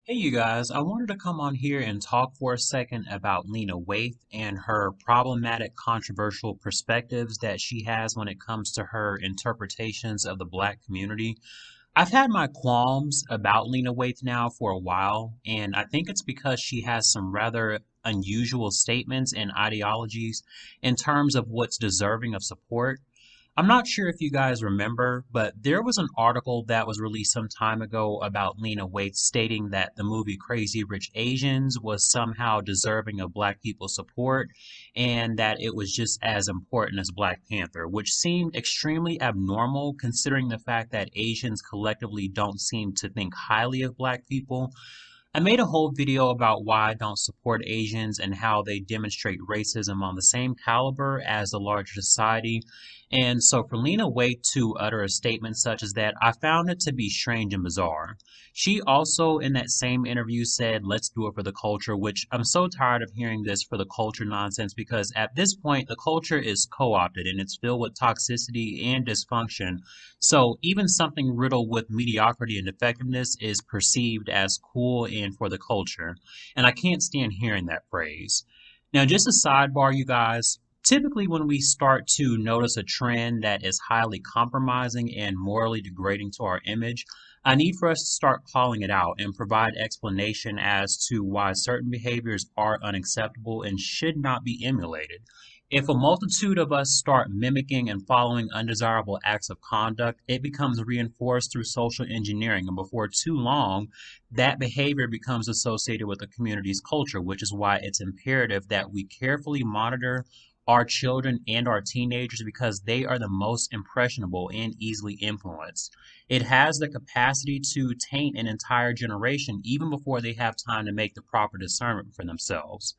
Hey, you guys, I wanted to come on here and talk for a second about Lena Waithe and her problematic, controversial perspectives that she has when it comes to her interpretations of the Black community. I've had my qualms about Lena Waithe now for a while, and I think it's because she has some rather unusual statements and ideologies in terms of what's deserving of support. I'm not sure if you guys remember, but there was an article that was released some time ago about Lena Waithe stating that the movie Crazy Rich Asians was somehow deserving of Black people's support and that it was just as important as Black Panther, which seemed extremely abnormal considering the fact that Asians collectively don't seem to think highly of Black people. I made a whole video about why I don't support Asians and how they demonstrate racism on the same caliber as the larger society. And so for Lena Waithe to utter a statement such as that, I found it to be strange and bizarre. She also, in that same interview, said, "Let's do it for the culture," which I'm so tired of hearing this for the culture nonsense because at this point, the culture is co opted and it's filled with toxicity and dysfunction. So even something riddled with mediocrity and effectiveness is perceived as cool and for the culture. And I can't stand hearing that phrase. Now, just a sidebar, you guys. Typically, when we start to notice a trend that is highly compromising and morally degrading to our image, I need for us to start calling it out and provide explanation as to why certain behaviors are unacceptable and should not be emulated. If a multitude of us start mimicking and following undesirable acts of conduct, it becomes reinforced through social engineering, and before too long, that behavior becomes associated with the community's culture, which is why it's imperative that we carefully monitor our children and our teenagers because they are the most impressionable and easily influenced. It has the capacity to taint an entire generation even before they have time to make the proper discernment for themselves.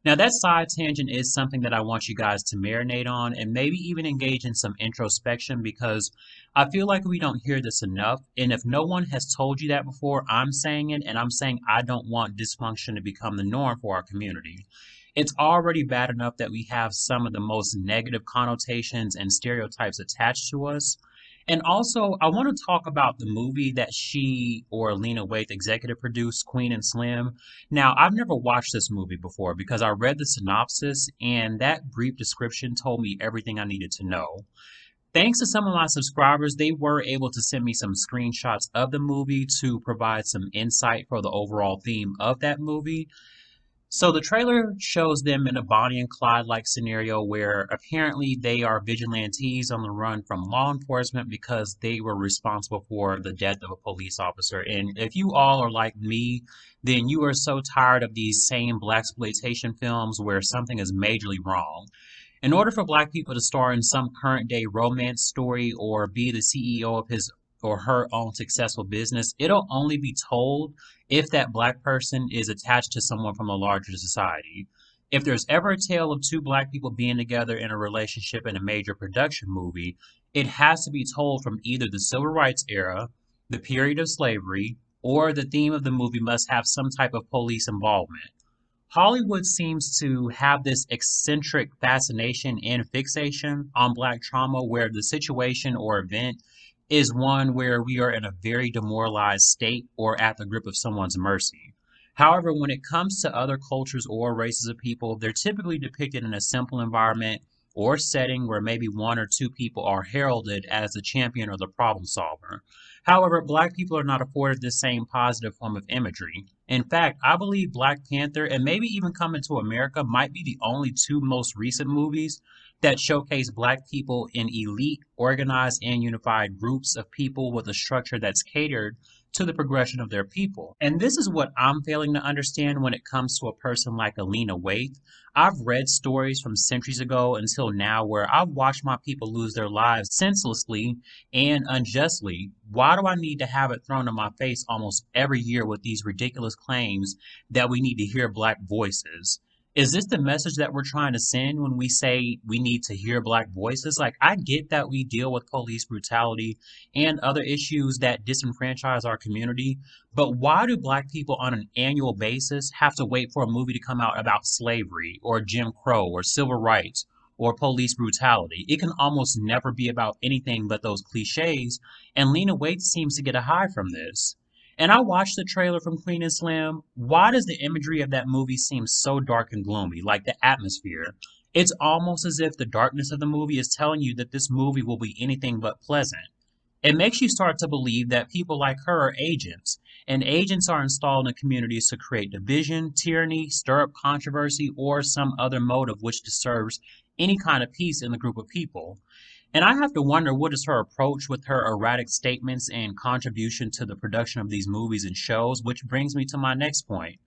Now, that side tangent is something that I want you guys to marinate on and maybe even engage in some introspection because I feel like we don't hear this enough. And if no one has told you that before, I'm saying it, and I'm saying I don't want dysfunction to become the norm for our community. It's already bad enough that we have some of the most negative connotations and stereotypes attached to us. And also, I want to talk about the movie that she or Lena Waithe executive produced, Queen and Slim. Now, I've never watched this movie before because I read the synopsis and that brief description told me everything I needed to know. Thanks to some of my subscribers, they were able to send me some screenshots of the movie to provide some insight for the overall theme of that movie. So the trailer shows them in a Bonnie and Clyde-like scenario where apparently they are vigilantes on the run from law enforcement because they were responsible for the death of a police officer. And if you all are like me, then you are so tired of these same blaxploitation films where something is majorly wrong. In order for Black people to star in some current day romance story or be the CEO of his or her own successful business, it'll only be told if that Black person is attached to someone from a larger society. If there's ever a tale of two Black people being together in a relationship in a major production movie, it has to be told from either the Civil Rights era, the period of slavery, or the theme of the movie must have some type of police involvement. Hollywood seems to have this eccentric fascination and fixation on Black trauma where the situation or event is one where we are in a very demoralized state or at the grip of someone's mercy. However, when it comes to other cultures or races of people, they're typically depicted in a simple environment or setting where maybe one or two people are heralded as the champion or the problem solver. However, Black people are not afforded this same positive form of imagery. In fact, I believe Black Panther and maybe even Coming to America might be the only two most recent movies that showcase Black people in elite, organized, and unified groups of people with a structure that's catered to the progression of their people. And this is what I'm failing to understand when it comes to a person like Lena Waithe. I've read stories from centuries ago until now where I've watched my people lose their lives senselessly and unjustly. Why do I need to have it thrown in my face almost every year with these ridiculous claims that we need to hear Black voices? Is this the message that we're trying to send when we say we need to hear Black voices? Like, I get that we deal with police brutality and other issues that disenfranchise our community, but why do Black people on an annual basis have to wait for a movie to come out about slavery or Jim Crow or civil rights or police brutality? It can almost never be about anything but those cliches, and Lena Waithe seems to get a high from this. And I watched the trailer from Queen and Slim. Why does the imagery of that movie seem so dark and gloomy, like the atmosphere? It's almost as if the darkness of the movie is telling you that this movie will be anything but pleasant. It makes you start to believe that people like her are agents, and agents are installed in communities to create division, tyranny, stir up controversy, or some other motive which disturbs any kind of peace in the group of people. And I have to wonder what is her approach with her erratic statements and contribution to the production of these movies and shows, which brings me to my next point.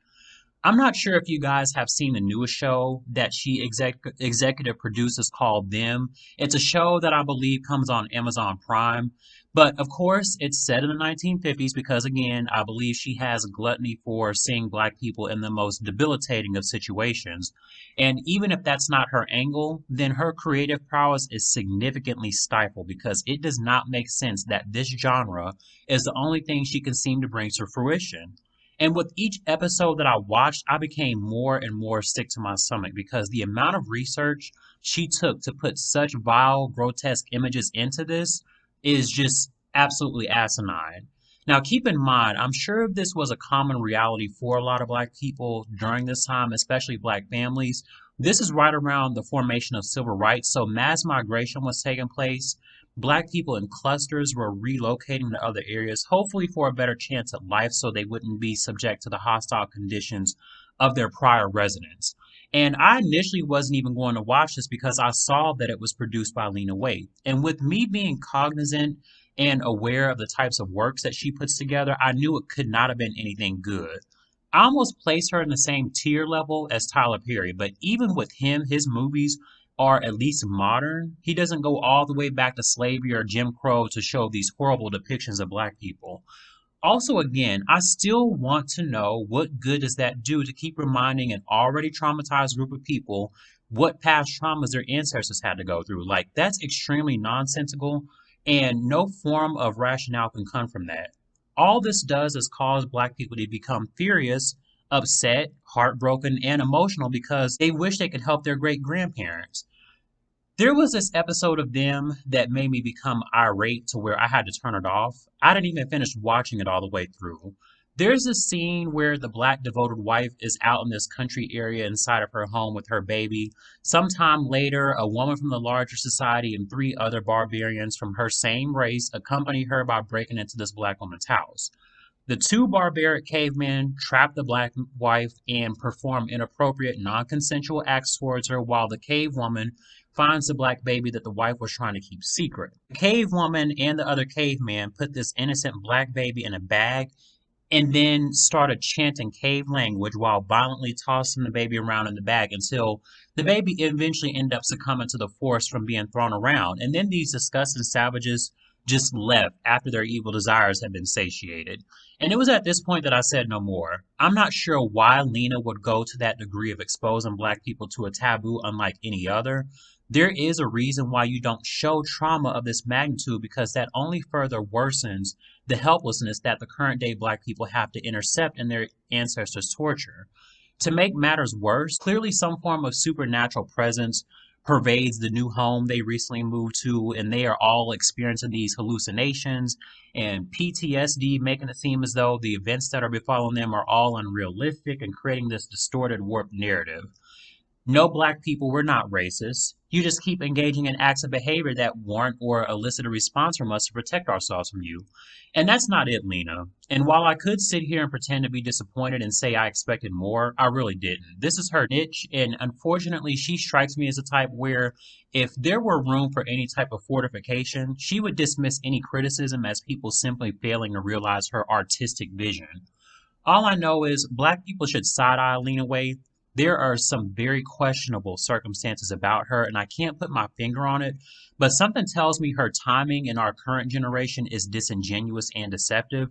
I'm not sure if you guys have seen the newest show that she executive produces called Them. It's a show that I believe comes on Amazon Prime. But of course, it's set in the 1950s because, again, I believe she has a gluttony for seeing black people in the most debilitating of situations. And even if that's not her angle, then her creative prowess is significantly stifled because it does not make sense that this genre is the only thing she can seem to bring to fruition. And with each episode that I watched, I became more and more sick to my stomach because the amount of research she took to put such vile, grotesque images into this is just absolutely asinine. Now, keep in mind, I'm sure this was a common reality for a lot of black people during this time, especially black families. This is right around the formation of civil rights, so mass migration was taking place. Black people in clusters were relocating to other areas, hopefully for a better chance at life so they wouldn't be subject to the hostile conditions of their prior residence. And I initially wasn't even going to watch this because I saw that it was produced by Lena Waithe. And with me being cognizant and aware of the types of works that she puts together, I knew it could not have been anything good. I almost place her in the same tier level as Tyler Perry, but even with him, his movies are at least modern. He doesn't go all the way back to slavery or Jim Crow to show these horrible depictions of black people. Also, again, I still want to know what good does that do to keep reminding an already traumatized group of people what past traumas their ancestors had to go through. Like, that's extremely nonsensical, and no form of rationale can come from that. All this does is cause black people to become furious, upset, heartbroken, and emotional because they wish they could help their great grandparents. There was this episode of them that made me become irate to where I had to turn it off. I didn't even finish watching it all the way through. There's a scene where the black devoted wife is out in this country area inside of her home with her baby. Sometime later, a woman from the larger society and three other barbarians from her same race accompany her by breaking into this black woman's house. The two barbaric cavemen trap the black wife and perform inappropriate, non consensual acts towards her while the cave woman finds the black baby that the wife was trying to keep secret. The cave woman and the other caveman put this innocent black baby in a bag and then started chanting cave language while violently tossing the baby around in the bag until the baby eventually ended up succumbing to the force from being thrown around. And then these disgusting savages just left after their evil desires had been satiated. And it was at this point that I said no more. I'm not sure why Lena would go to that degree of exposing black people to a taboo unlike any other. There is a reason why you don't show trauma of this magnitude because that only further worsens the helplessness that the current day black people have to intercept in their ancestors' torture. To make matters worse, clearly some form of supernatural presence pervades the new home they recently moved to, and they are all experiencing these hallucinations and PTSD, making it seem as though the events that are befalling them are all unrealistic and creating this distorted, warped narrative. No, black people, we're not racist. You just keep engaging in acts of behavior that warrant or elicit a response from us to protect ourselves from you. And that's not it, Lena. And while I could sit here and pretend to be disappointed and say I expected more, I really didn't. This is her niche, and unfortunately, she strikes me as a type where if there were room for any type of fortification, she would dismiss any criticism as people simply failing to realize her artistic vision. All I know is black people should side eye Lena Waithe. There are some very questionable circumstances about her, and I can't put my finger on it, but something tells me her timing in our current generation is disingenuous and deceptive.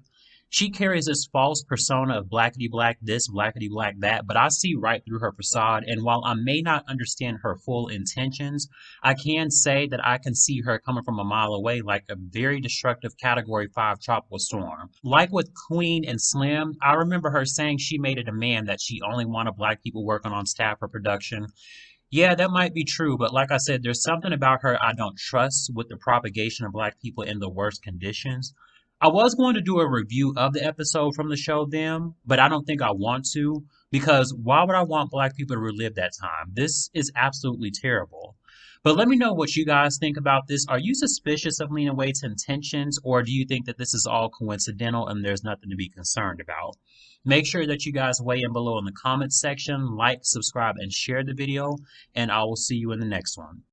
She carries this false persona of blackety black this, blackety black that, but I see right through her facade, and while I may not understand her full intentions, I can say that I can see her coming from a mile away like a very destructive Category 5 tropical storm. Like with Queen and Slim, I remember her saying she made a demand that she only wanted black people working on staff for production. Yeah, that might be true, but like I said, there's something about her I don't trust with the propagation of black people in the worst conditions. I was going to do a review of the episode from the show Them, but I don't think I want to because why would I want black people to relive that time? This is absolutely terrible. But let me know what you guys think about this. Are you suspicious of Lena Waithe's intentions, or do you think that this is all coincidental and there's nothing to be concerned about? Make sure that you guys weigh in below in the comments section, like, subscribe, and share the video, and I will see you in the next one.